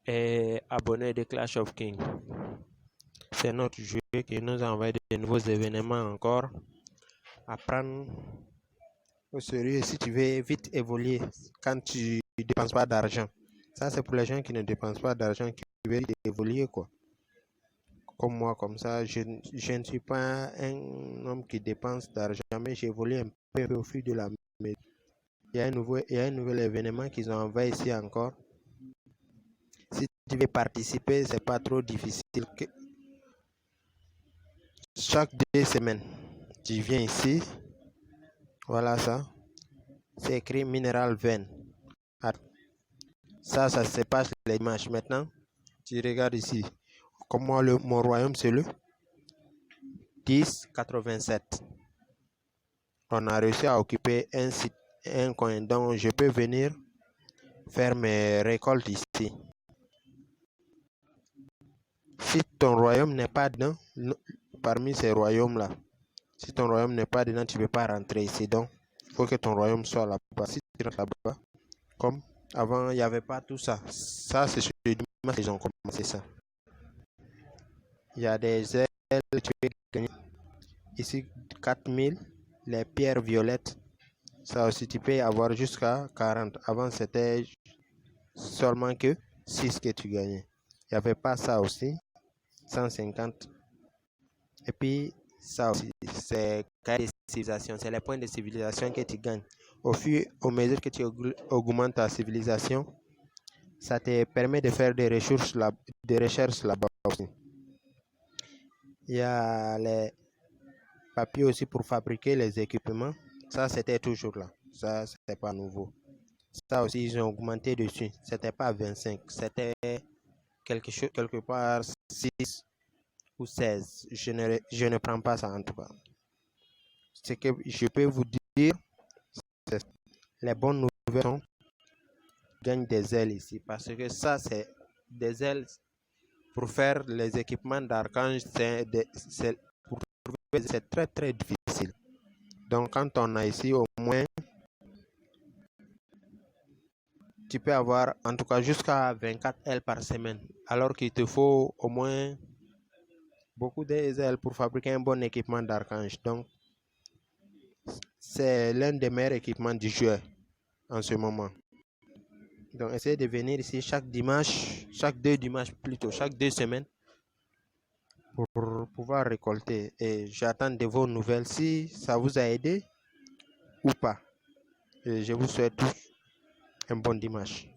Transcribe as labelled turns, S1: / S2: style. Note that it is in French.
S1: et abonné de Clash of Kings. C'est notre jeu qui nous envoie de nouveaux événements encore à prendre au sérieux si tu veux vite évoluer quand tu ne dépenses pas d'argent. Ça, c'est pour les gens qui ne dépensent pas d'argent, qui veulent évoluer, quoi. Comme moi, comme ça, je ne suis pas un homme qui dépense d'argent, mais j'évolue un peu au fil de la maison. Il y a un nouvel événement qu'ils ont envoyé ici encore. Si tu veux participer, c'est pas trop difficile. Chaque 2 semaines, tu viens ici. Voilà ça. C'est écrit Mineral Vein. Ça se passe les dimanches. Maintenant, tu regardes ici. Comme moi, mon royaume, c'est le 1087. On a réussi à occuper un coin. Donc, je peux venir faire mes récoltes ici. Si ton royaume n'est pas dedans, parmi ces royaumes-là, si ton royaume n'est pas dedans, tu ne peux pas rentrer ici. Donc, il faut que ton royaume soit là-bas. Si tu rentres là-bas, comme avant, il n'y avait pas tout ça. Ça, c'est sur le dimanche qu'ils ont commencé ça. Il y a des ailes, tu peux gagner. Ici, 4000, les pierres violettes. Ça aussi, tu peux avoir jusqu'à 40. Avant, c'était seulement que 6 que tu gagnais. Il n'y avait pas ça aussi. 150. Et puis, ça aussi, c'est carré de civilisation. C'est les points de civilisation que tu gagnes. Au mesure que tu augmentes ta civilisation, ça te permet de faire des recherches là-bas aussi. Il y a les papiers aussi pour fabriquer les équipements. Ça, c'était toujours là. Ça, c'était pas nouveau. Ça aussi, ils ont augmenté dessus. C'était pas 25. C'était quelque part 6 ou 16. Je ne prends pas ça en tout cas. Ce que je peux vous dire, c'est les bonnes nouvelles sont gagnent des ailes ici. Parce que ça, c'est des ailes pour faire les équipements d'archange. C'est très très difficile. Donc quand on a ici au moins, tu peux avoir en tout cas jusqu'à 24 ailes par semaine. Alors qu'il te faut au moins beaucoup d'ailes pour fabriquer un bon équipement d'archange. Donc c'est l'un des meilleurs équipements du jeu en ce moment. Donc essayez de venir ici chaque dimanche, chaque 2 dimanches plutôt, chaque 2 semaines pour pouvoir récolter. Et j'attends de vos nouvelles si ça vous a aidé ou pas. Et je vous souhaite tous un bon dimanche.